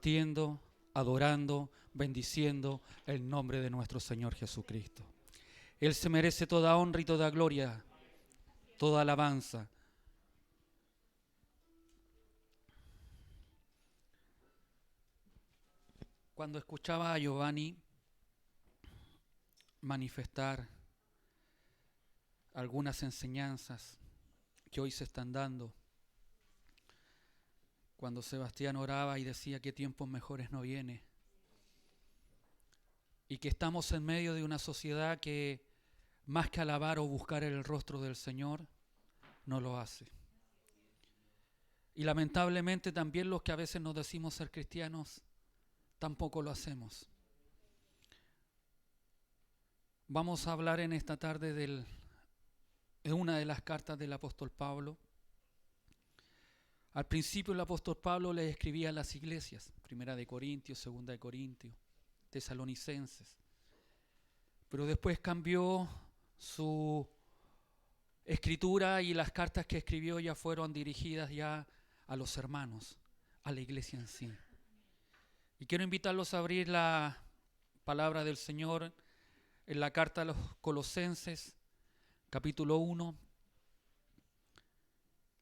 compartiendo, adorando, bendiciendo el nombre de nuestro Señor Jesucristo. Él se merece toda honra y toda gloria, toda alabanza. Cuando escuchaba a Giovanni manifestar algunas enseñanzas que hoy se están dando, cuando Sebastián oraba y decía que tiempos mejores no viene, y que estamos en medio de una sociedad que más que alabar o buscar el rostro del Señor, no lo hace. Y lamentablemente también los que a veces nos decimos ser cristianos, tampoco lo hacemos. Vamos a hablar en esta tarde de una de las cartas del apóstol Pablo. Al principio el apóstol Pablo le escribía a las iglesias, 1 de Corintios, 2 de Corintios, Tesalonicenses. Pero después cambió su escritura y las cartas que escribió ya fueron dirigidas ya a los hermanos, a la iglesia en sí. Y quiero invitarlos a abrir la palabra del Señor en la carta a los Colosenses, capítulo 1.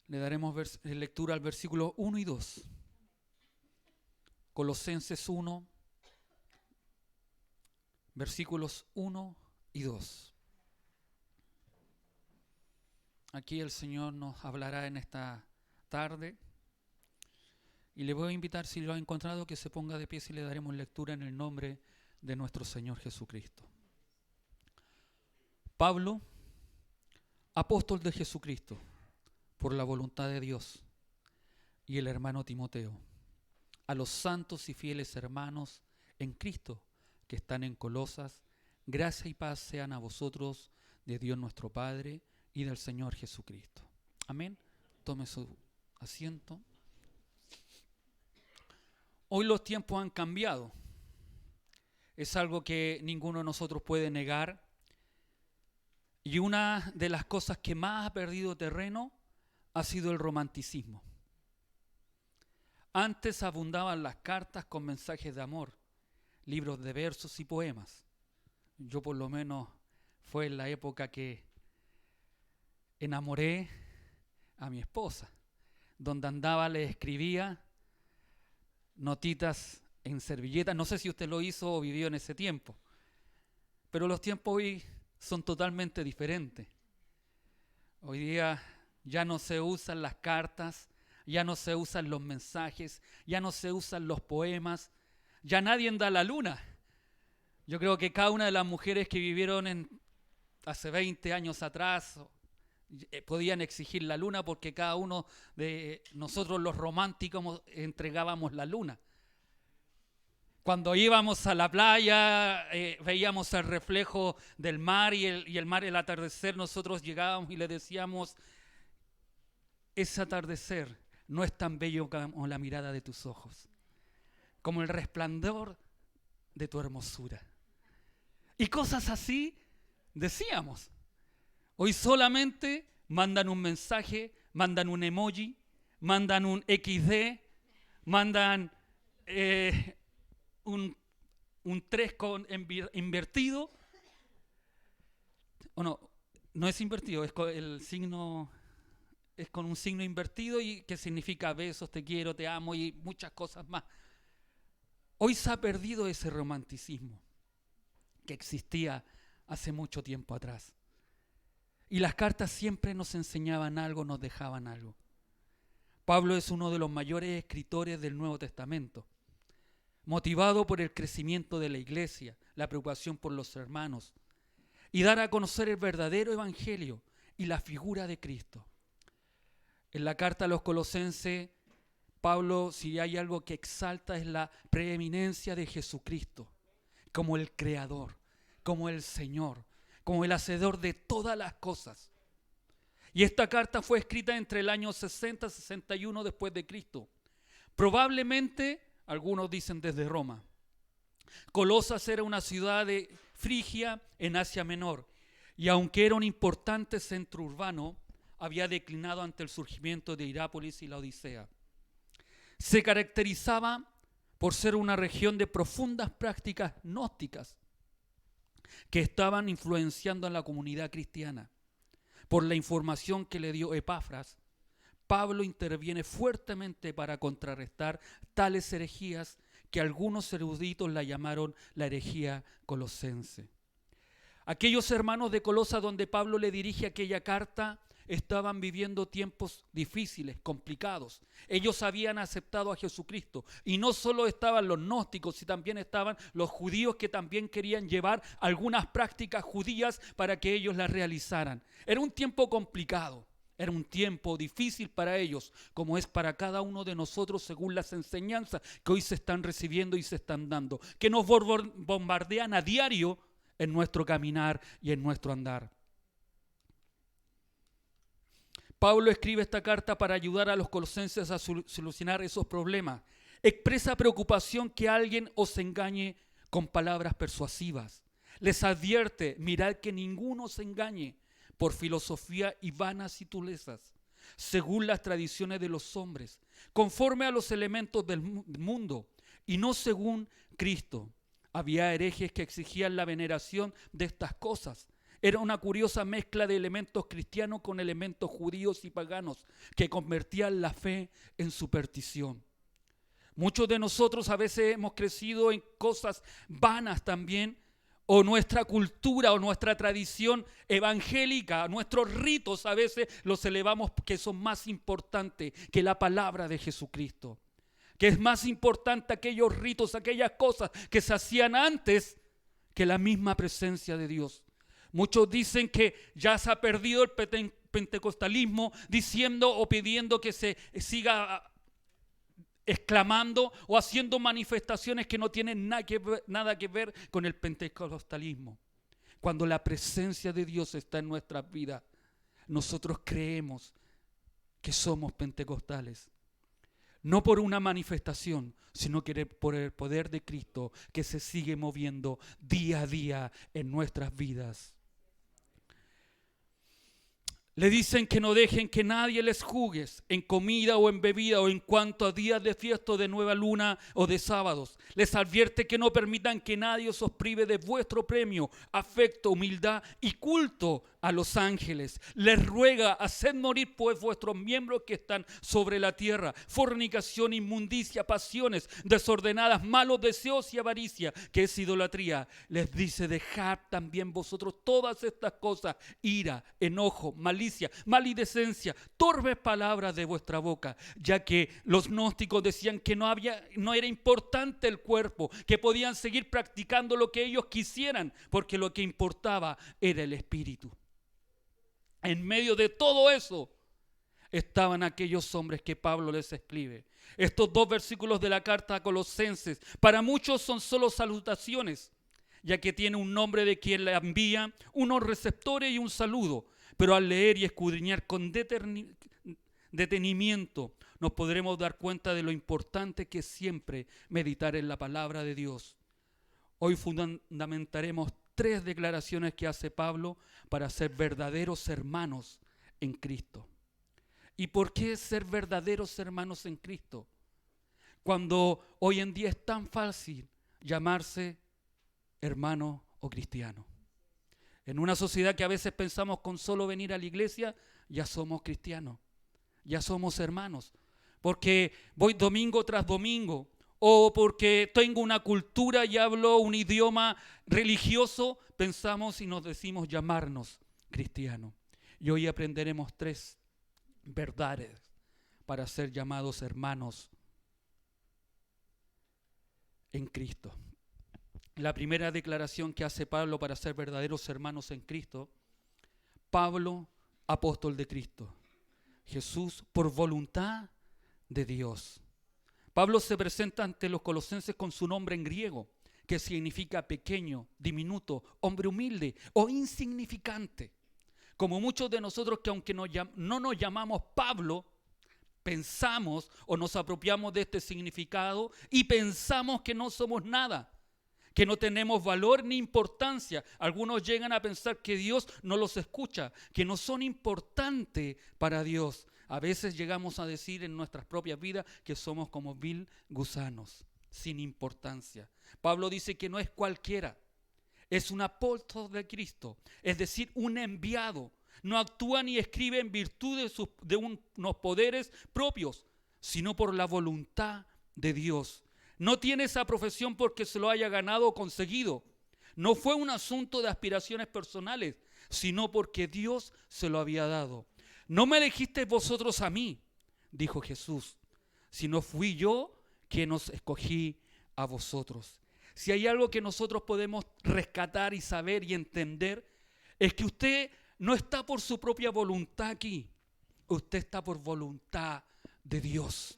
Le daremos lectura al versículo 1 y 2. Colosenses 1, versículos 1 y 2. Aquí el Señor nos hablará en esta tarde. Y le voy a invitar, si lo ha encontrado, que se ponga de pie y le daremos lectura en el nombre de nuestro Señor Jesucristo. Pablo, apóstol de Jesucristo, por la voluntad de Dios, y el hermano Timoteo, a los santos y fieles hermanos en Cristo que están en Colosas, gracia y paz sean a vosotros de Dios nuestro Padre y del Señor Jesucristo. Amén. Tome su asiento. Hoy los tiempos han cambiado. Es algo que ninguno de nosotros puede negar. Y una de las cosas que más ha perdido terreno ha sido el romanticismo. Antes abundaban las cartas con mensajes de amor, libros de versos y poemas. Yo por lo menos fue en la época que enamoré a mi esposa. Donde andaba le escribía notitas en servilletas. No sé si usted lo hizo o vivió en ese tiempo. Pero los tiempos hoy son totalmente diferentes. Hoy día ya no se usan las cartas, ya no se usan los mensajes, ya no se usan los poemas, ya nadie da la luna. Yo creo que cada una de las mujeres que vivieron hace 20 años atrás podían exigir la luna porque cada uno de nosotros los románticos entregábamos la luna. Cuando íbamos a la playa, veíamos el reflejo del mar y el mar, el atardecer, nosotros llegábamos y le decíamos: ese atardecer no es tan bello como la mirada de tus ojos, como el resplandor de tu hermosura. Y cosas así decíamos. Hoy solamente mandan un mensaje, mandan un emoji, mandan un XD, mandan un 3 invertido. O no es invertido, es con el signo, es con un signo invertido y que significa besos, te quiero, te amo y muchas cosas más. Hoy se ha perdido ese romanticismo que existía hace mucho tiempo atrás. Y las cartas siempre nos enseñaban algo, nos dejaban algo. Pablo es uno de los mayores escritores del Nuevo Testamento, motivado por el crecimiento de la iglesia, la preocupación por los hermanos y dar a conocer el verdadero evangelio y la figura de Cristo. En la carta a los Colosenses, Pablo, si hay algo que exalta, es la preeminencia de Jesucristo como el Creador, como el Señor, como el hacedor de todas las cosas. Y esta carta fue escrita entre el año 60 y 61 después de Cristo. Probablemente, algunos dicen desde Roma. Colosas era una ciudad de Frigia en Asia Menor, y aunque era un importante centro urbano, había declinado ante el surgimiento de Hierápolis y la Odisea. Se caracterizaba por ser una región de profundas prácticas gnósticas que estaban influenciando en la comunidad cristiana. Por la información que le dio Epafras, Pablo interviene fuertemente para contrarrestar tales herejías que algunos eruditos la llamaron la herejía colosense. Aquellos hermanos de Colosa donde Pablo le dirige aquella carta estaban viviendo tiempos difíciles, complicados. Ellos habían aceptado a Jesucristo y no solo estaban los gnósticos, sino también estaban los judíos que también querían llevar algunas prácticas judías para que ellos las realizaran. Era un tiempo complicado. Era un tiempo difícil para ellos, como es para cada uno de nosotros según las enseñanzas que hoy se están recibiendo y se están dando, que nos bombardean a diario en nuestro caminar y en nuestro andar. Pablo escribe esta carta para ayudar a los colosenses a solucionar esos problemas. Expresa preocupación que alguien os engañe con palabras persuasivas. Les advierte, mirad que ninguno os engañe por filosofía y vanas titulezas, según las tradiciones de los hombres, conforme a los elementos del mundo y no según Cristo. Había herejes que exigían la veneración de estas cosas. Era una curiosa mezcla de elementos cristianos con elementos judíos y paganos que convertían la fe en superstición. Muchos de nosotros a veces hemos crecido en cosas vanas también, o nuestra cultura o nuestra tradición evangélica, nuestros ritos a veces los elevamos que son más importantes que la palabra de Jesucristo. Que es más importante aquellos ritos, aquellas cosas que se hacían antes que la misma presencia de Dios. Muchos dicen que ya se ha perdido el pentecostalismo diciendo o pidiendo que se siga exclamando o haciendo manifestaciones que no tienen nada que ver con el pentecostalismo. Cuando la presencia de Dios está en nuestras vidas, nosotros creemos que somos pentecostales. No por una manifestación, sino que por el poder de Cristo que se sigue moviendo día a día en nuestras vidas. Le dicen que no dejen que nadie les juzgue en comida o en bebida o en cuanto a días de fiesta o de nueva luna o de sábados. Les advierte que no permitan que nadie os prive de vuestro premio, afecto, humildad y culto a los ángeles. Les ruega, haced morir pues vuestros miembros que están sobre la tierra: fornicación, inmundicia, pasiones desordenadas, malos deseos y avaricia, que es idolatría. Les dice, dejad también vosotros todas estas cosas: ira, enojo, malicia, maledicencia, torpes palabras de vuestra boca. Ya que los gnósticos decían que no era importante el cuerpo, que podían seguir practicando lo que ellos quisieran, porque lo que importaba era el espíritu. En medio de todo eso estaban aquellos hombres que Pablo les escribe. Estos 2 versículos de la carta a Colosenses para muchos son solo salutaciones, ya que tiene un nombre de quien la envía, unos receptores y un saludo. Pero al leer y escudriñar con detenimiento nos podremos dar cuenta de lo importante que es siempre meditar en la palabra de Dios. Hoy fundamentaremos 3 declaraciones que hace Pablo para ser verdaderos hermanos en Cristo. ¿Y por qué ser verdaderos hermanos en Cristo? Cuando hoy en día es tan fácil llamarse hermano o cristiano. En una sociedad que a veces pensamos con solo venir a la iglesia, ya somos cristianos, ya somos hermanos. Porque voy domingo tras domingo, o porque tengo una cultura y hablo un idioma religioso, pensamos y nos decimos llamarnos cristianos. Y hoy aprenderemos 3 verdades para ser llamados hermanos en Cristo. La primera declaración que hace Pablo para ser verdaderos hermanos en Cristo: Pablo, apóstol de Cristo, Jesús por voluntad de Dios. Pablo se presenta ante los colosenses con su nombre en griego, que significa pequeño, diminuto, hombre humilde o insignificante. Como muchos de nosotros que aunque no nos llamamos Pablo, pensamos o nos apropiamos de este significado y pensamos que no somos nada, que no tenemos valor ni importancia. Algunos llegan a pensar que Dios no los escucha, que no son importantes para Dios. A veces llegamos a decir en nuestras propias vidas que somos como vil gusanos, sin importancia. Pablo dice que no es cualquiera, es un apóstol de Cristo, es decir, un enviado. No actúa ni escribe en virtud de unos poderes propios, sino por la voluntad de Dios. No tiene esa profesión porque se lo haya ganado o conseguido. No fue un asunto de aspiraciones personales, sino porque Dios se lo había dado. No me elegisteis vosotros a mí, dijo Jesús, sino fui yo quien os escogí a vosotros. Si hay algo que nosotros podemos rescatar y saber y entender, es que usted no está por su propia voluntad aquí, usted está por voluntad de Dios.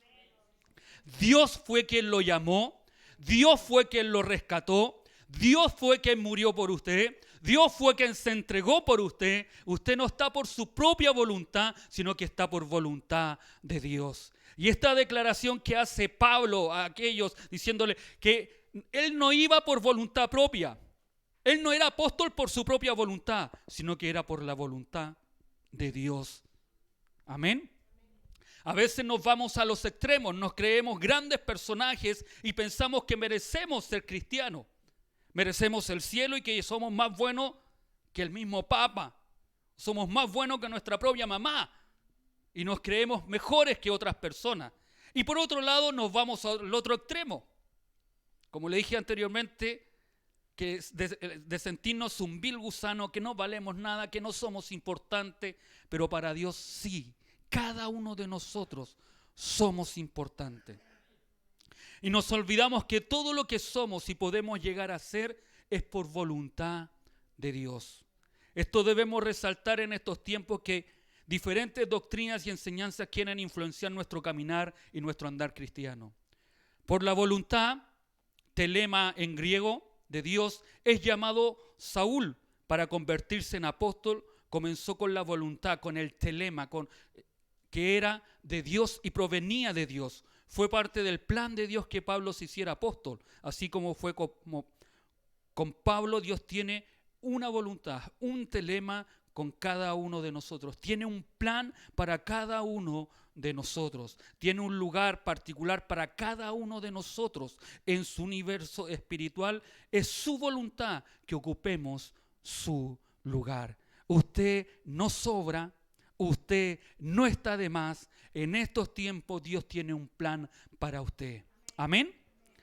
Dios fue quien lo llamó, Dios fue quien lo rescató, Dios fue quien murió por usted, Dios fue quien se entregó por usted. Usted no está por su propia voluntad, sino que está por voluntad de Dios. Y esta declaración que hace Pablo a aquellos diciéndole que él no iba por voluntad propia, él no era apóstol por su propia voluntad, sino que era por la voluntad de Dios. Amén. A veces nos vamos a los extremos, nos creemos grandes personajes y pensamos que merecemos ser cristianos. Merecemos el cielo y que somos más buenos que el mismo Papa. Somos más buenos que nuestra propia mamá y nos creemos mejores que otras personas. Y por otro lado nos vamos al otro extremo. Como le dije anteriormente, que de sentirnos un vil gusano, que no valemos nada, que no somos importantes, pero para Dios sí. Cada uno de nosotros somos importantes. Y nos olvidamos que todo lo que somos y podemos llegar a ser es por voluntad de Dios. Esto debemos resaltar en estos tiempos que diferentes doctrinas y enseñanzas quieren influenciar nuestro caminar y nuestro andar cristiano. Por la voluntad, telema en griego, de Dios, es llamado Saúl para convertirse en apóstol. Comenzó con la voluntad, con el telema, que era de Dios y provenía de Dios. Fue parte del plan de Dios que Pablo se hiciera apóstol. Así como fue con Pablo, Dios tiene una voluntad, un telema con cada uno de nosotros. Tiene un plan para cada uno de nosotros. Tiene un lugar particular para cada uno de nosotros en su universo espiritual. Es su voluntad que ocupemos su lugar. Usted no sobra. Usted no está de más. En estos tiempos Dios tiene un plan para usted. Amén.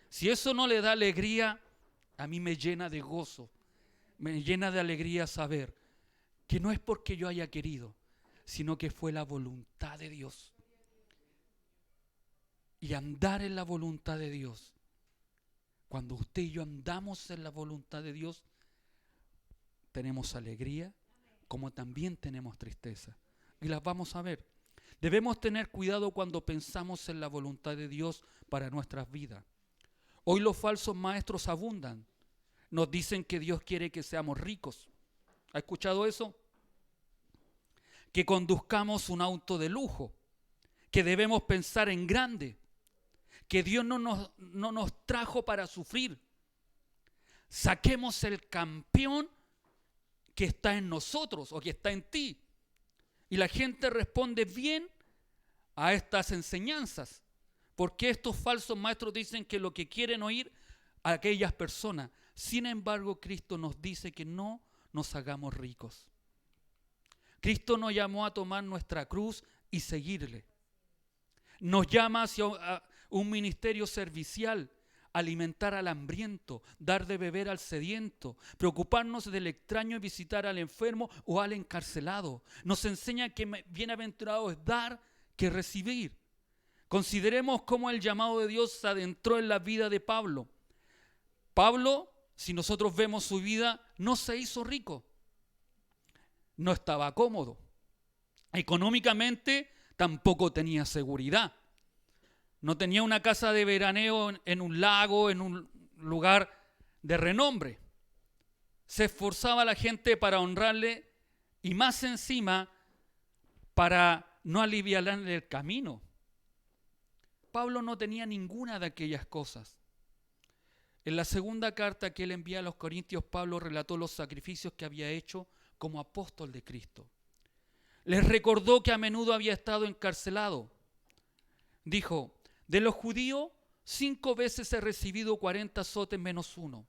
Si eso no le da alegría, a mí me llena de gozo. Me llena de alegría saber que no es porque yo haya querido, sino que fue la voluntad de Dios. Y andar en la voluntad de Dios. Cuando usted y yo andamos en la voluntad de Dios, tenemos alegría, como también tenemos tristeza. Y las vamos a ver. Debemos tener cuidado cuando pensamos en la voluntad de Dios para nuestras vidas. Hoy los falsos maestros abundan. Nos dicen que Dios quiere que seamos ricos. ¿Ha escuchado eso? Que conduzcamos un auto de lujo. Que debemos pensar en grande. Que Dios no nos trajo para sufrir. Saquemos el campeón que está en nosotros o que está en ti. Y la gente responde bien a estas enseñanzas, porque estos falsos maestros dicen que lo que quieren oír a aquellas personas. Sin embargo, Cristo nos dice que no nos hagamos ricos. Cristo nos llamó a tomar nuestra cruz y seguirle. Nos llama hacia un ministerio servicial, alimentar al hambriento, dar de beber al sediento, preocuparnos del extraño y visitar al enfermo o al encarcelado. Nos enseña que bienaventurado es dar que recibir. Consideremos cómo el llamado de Dios se adentró en la vida de Pablo. Pablo, si nosotros vemos su vida, no se hizo rico. No estaba cómodo. Económicamente tampoco tenía seguridad. No tenía una casa de veraneo en un lago, en un lugar de renombre. Se esforzaba la gente para honrarle y más encima para no aliviarle el camino. Pablo no tenía ninguna de aquellas cosas. En la segunda carta que él envía a los Corintios, Pablo relató los sacrificios que había hecho como apóstol de Cristo. Les recordó que a menudo había estado encarcelado. Dijo: de los judíos 5 veces he recibido 40 azotes menos uno.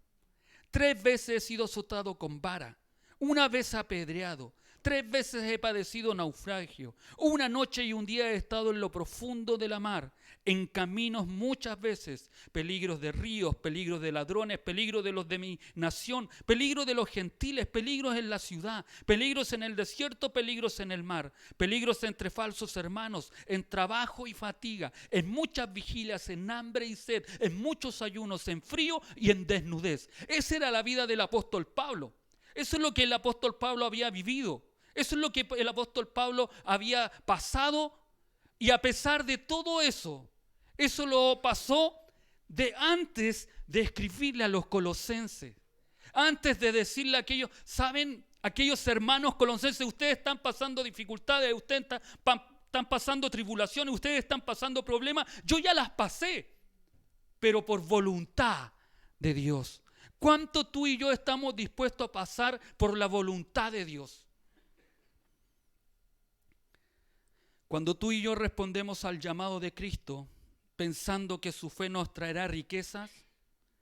3 veces he sido azotado con vara. 1 vez apedreado. 3 veces he padecido naufragio. 1 noche y 1 día he estado en lo profundo de la mar. En caminos muchas veces. Peligros de ríos, peligros de ladrones, peligros de los de mi nación, peligros de los gentiles, peligros en la ciudad, peligros en el desierto, peligros en el mar, peligros entre falsos hermanos, en trabajo y fatiga, en muchas vigilias, en hambre y sed, en muchos ayunos, en frío y en desnudez. Esa era la vida del apóstol Pablo. Eso es lo que el apóstol Pablo había vivido. Eso es lo que el apóstol Pablo había pasado, y a pesar de todo eso, eso lo pasó de antes de escribirle a los colosenses. Antes de decirle a aquellos, ¿saben? Aquellos hermanos colosenses, ustedes están pasando dificultades, ustedes están pasando tribulaciones, ustedes están pasando problemas. Yo ya las pasé, pero por voluntad de Dios. ¿Cuánto tú y yo estamos dispuestos a pasar por la voluntad de Dios? Cuando tú y yo respondemos al llamado de Cristo, pensando que su fe nos traerá riquezas,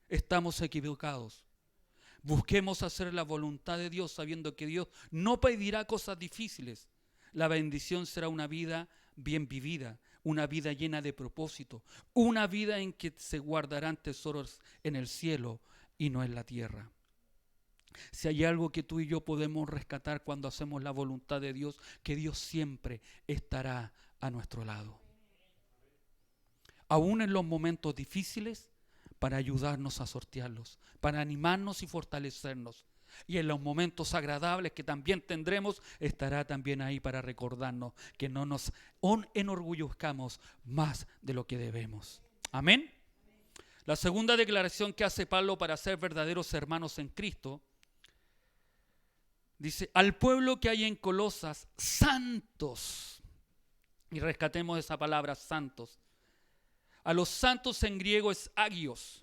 estamos equivocados. Busquemos hacer la voluntad de Dios, sabiendo que Dios no pedirá cosas difíciles. La bendición será una vida bien vivida, una vida llena de propósito, una vida en que se guardarán tesoros en el cielo y no en la tierra. Si hay algo que tú y yo podemos rescatar cuando hacemos la voluntad de Dios, que Dios siempre estará a nuestro lado. Aún en los momentos difíciles, para ayudarnos a sortearlos, para animarnos y fortalecernos. Y en los momentos agradables que también tendremos, estará también ahí para recordarnos que no nos enorgullezcamos más de lo que debemos. Amén. La segunda declaración que hace Pablo para ser verdaderos hermanos en Cristo, dice, al pueblo que hay en Colosas, santos. Y rescatemos esa palabra, santos. A los santos en griego es agios.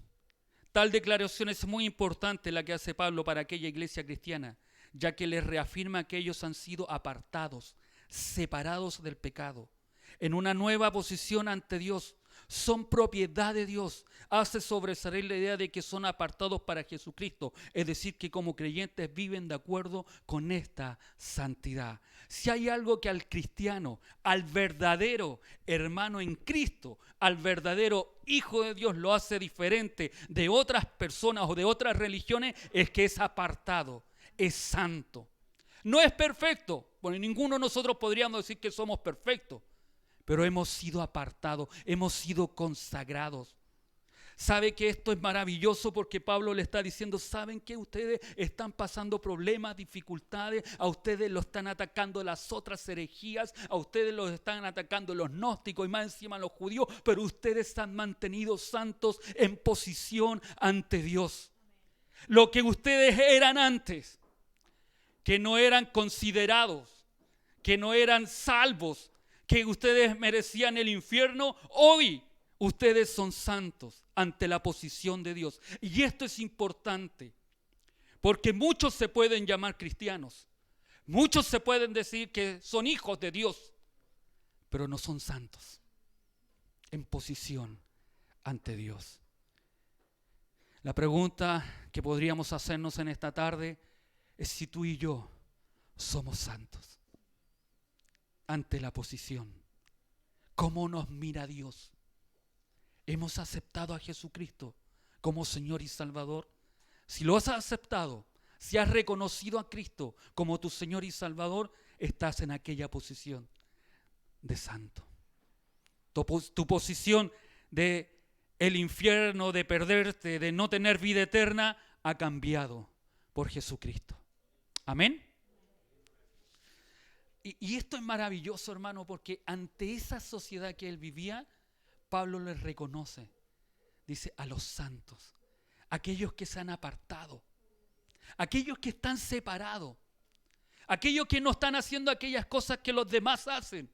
Tal declaración es muy importante la que hace Pablo para aquella iglesia cristiana, ya que les reafirma que ellos han sido apartados, separados del pecado, en una nueva posición ante Dios. Son propiedad de Dios. Hace sobresalir la idea de que son apartados para Jesucristo, es decir, que como creyentes viven de acuerdo con esta santidad. Si hay algo que al cristiano, al verdadero hermano en Cristo, al verdadero hijo de Dios lo hace diferente de otras personas o de otras religiones, es que es apartado, es santo. No es perfecto, bueno, ninguno de nosotros podríamos decir que somos perfectos, pero hemos sido apartados, hemos sido consagrados. ¿Sabe que esto es maravilloso? Porque Pablo le está diciendo, ¿saben que ustedes están pasando problemas, dificultades? A ustedes lo están atacando las otras herejías, a ustedes los están atacando los gnósticos y más encima los judíos, pero ustedes se han mantenido santos en posición ante Dios. Lo que ustedes eran antes, que no eran considerados, que no eran salvos, que ustedes merecían el infierno, hoy ustedes son santos ante la posición de Dios. Y esto es importante, porque muchos se pueden llamar cristianos, muchos se pueden decir que son hijos de Dios, pero no son santos en posición ante Dios. La pregunta que podríamos hacernos en esta tarde es si tú y yo somos santos ante la posición. ¿Cómo nos mira Dios? ¿Hemos aceptado a Jesucristo como Señor y Salvador? Si lo has aceptado, si has reconocido a Cristo como tu Señor y Salvador, estás en aquella posición de santo. Tu posición de el infierno, de perderte, de no tener vida eterna, ha cambiado por Jesucristo. Amén. Y esto es maravilloso, hermano, porque ante esa sociedad que él vivía, Pablo les reconoce, dice, a los santos, aquellos que se han apartado, aquellos que están separados, aquellos que no están haciendo aquellas cosas que los demás hacen,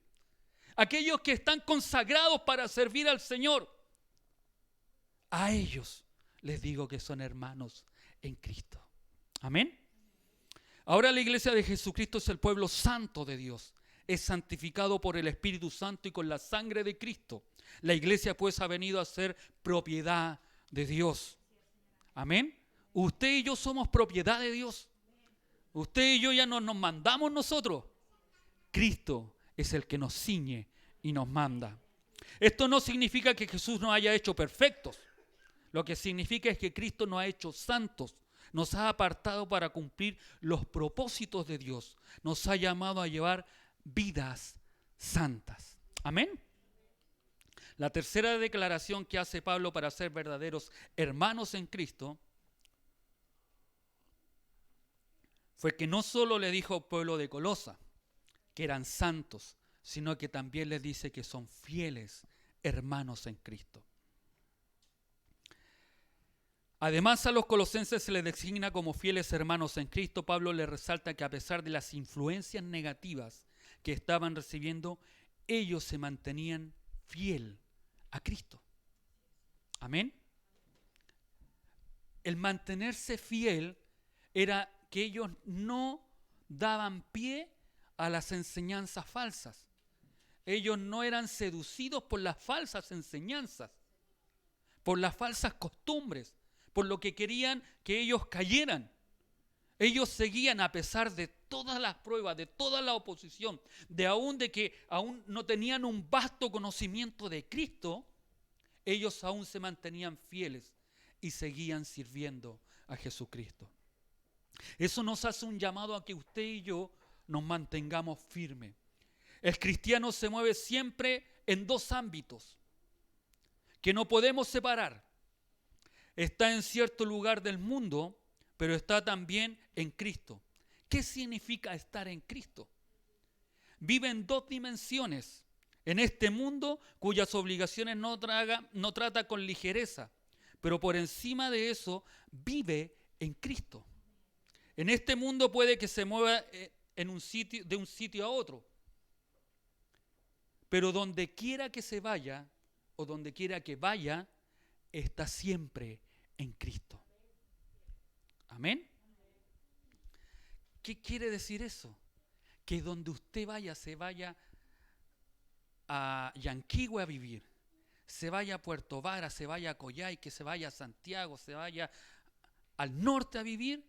aquellos que están consagrados para servir al Señor. A ellos les digo que son hermanos en Cristo. Amén. Ahora la iglesia de Jesucristo es el pueblo santo de Dios. Es santificado por el Espíritu Santo y con la sangre de Cristo. La iglesia pues ha venido a ser propiedad de Dios. Amén. Usted y yo somos propiedad de Dios. Usted y yo ya no nos mandamos nosotros. Cristo es el que nos ciñe y nos manda. Esto no significa que Jesús nos haya hecho perfectos. Lo que significa es que Cristo nos ha hecho santos. Nos ha apartado para cumplir los propósitos de Dios. Nos ha llamado a llevar vidas santas. Amén. La tercera declaración que hace Pablo para ser verdaderos hermanos en Cristo fue que no solo le dijo al pueblo de Colosa que eran santos, sino que también les dice que son fieles hermanos en Cristo. Además, a los colosenses se les designa como fieles hermanos en Cristo. Pablo les resalta que a pesar de las influencias negativas que estaban recibiendo, ellos se mantenían fiel a Cristo. Amén. El mantenerse fiel era que ellos no daban pie a las enseñanzas falsas. Ellos no eran seducidos por las falsas enseñanzas, por las falsas costumbres, por lo que querían que ellos cayeran. Ellos seguían a pesar de todas las pruebas, de toda la oposición, de que aún no tenían un vasto conocimiento de Cristo, ellos aún se mantenían fieles y seguían sirviendo a Jesucristo. Eso nos hace un llamado a que usted y yo nos mantengamos firmes. El cristiano se mueve siempre en dos ámbitos que no podemos separar. Está en cierto lugar del mundo, pero está también en Cristo. ¿Qué significa estar en Cristo? Vive en dos dimensiones. En este mundo cuyas obligaciones no trata con ligereza, pero por encima de eso vive en Cristo. En este mundo puede que se mueva de un sitio a otro, pero donde quiera que se vaya o donde quiera que vaya, está siempre en Cristo. Amén. ¿Qué quiere decir eso? Que donde usted vaya, se vaya a Yanquihue a vivir, se vaya a Puerto Vara, se vaya a Coyhai, que se vaya a Santiago, se vaya al norte a vivir,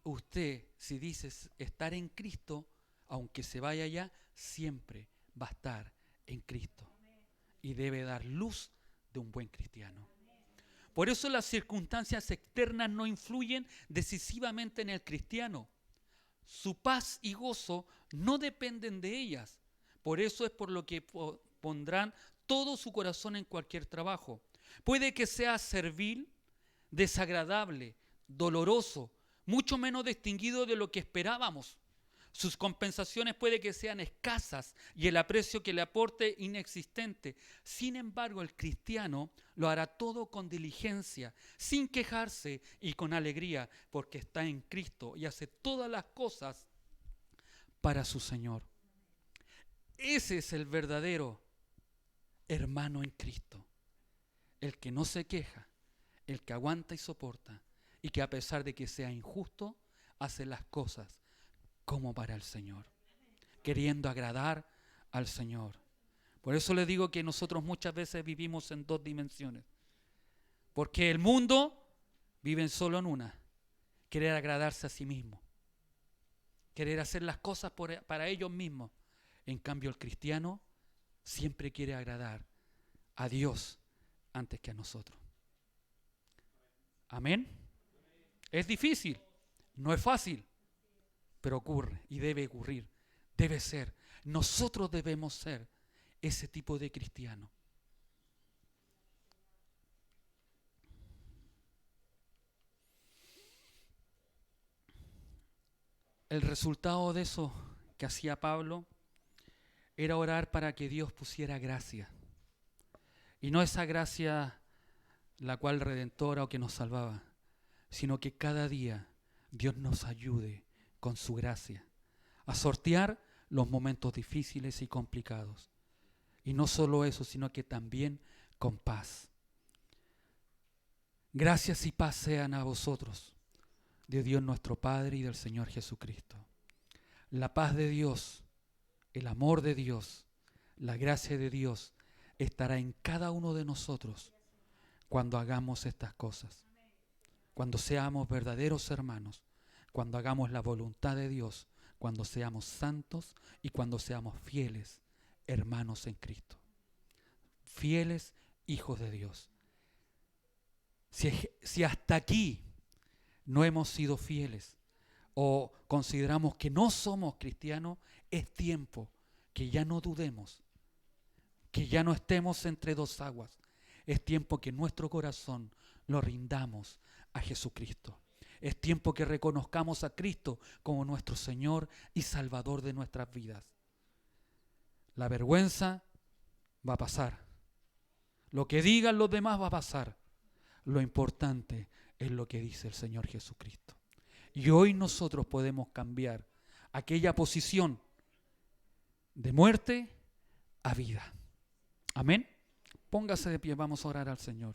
usted, si dice estar en Cristo, aunque se vaya allá, siempre va a estar en Cristo. Y debe dar luz de un buen cristiano. Por eso las circunstancias externas no influyen decisivamente en el cristiano. Su paz y gozo no dependen de ellas. Por eso es por lo que pondrán todo su corazón en cualquier trabajo. Puede que sea servil, desagradable, doloroso, mucho menos distinguido de lo que esperábamos. Sus compensaciones puede que sean escasas y el aprecio que le aporte inexistente. Sin embargo, el cristiano lo hará todo con diligencia, sin quejarse y con alegría, porque está en Cristo y hace todas las cosas para su Señor. Ese es el verdadero hermano en Cristo, el que no se queja, el que aguanta y soporta, y que a pesar de que sea injusto, hace las cosas como para el Señor, queriendo agradar al Señor. Por eso le digo que nosotros muchas veces vivimos en dos dimensiones, porque el mundo vive solo en una, querer agradarse a sí mismo, querer hacer las cosas para ellos mismos. En cambio, el cristiano siempre quiere agradar a Dios antes que a nosotros. Amén. Es difícil, no es fácil, pero ocurre y debe ocurrir, debe ser. Nosotros debemos ser ese tipo de cristiano. El resultado de eso que hacía Pablo era orar para que Dios pusiera gracia. Y no esa gracia la cual redentora o que nos salvaba, sino que cada día Dios nos ayude con su gracia a sortear los momentos difíciles y complicados. Y no solo eso, sino que también con paz. Gracias y paz sean a vosotros, de Dios nuestro Padre y del Señor Jesucristo. La paz de Dios, el amor de Dios, la gracia de Dios estará en cada uno de nosotros cuando hagamos estas cosas. Cuando seamos verdaderos hermanos, cuando hagamos la voluntad de Dios, cuando seamos santos y cuando seamos fieles hermanos en Cristo. Fieles hijos de Dios. Si hasta aquí no hemos sido fieles o consideramos que no somos cristianos, es tiempo que ya no dudemos, que ya no estemos entre dos aguas. Es tiempo que nuestro corazón lo rindamos a Jesucristo. Es tiempo que reconozcamos a Cristo como nuestro Señor y Salvador de nuestras vidas. La vergüenza va a pasar. Lo que digan los demás va a pasar. Lo importante es lo que dice el Señor Jesucristo. Y hoy nosotros podemos cambiar aquella posición de muerte a vida. Amén. Póngase de pie, vamos a orar al Señor.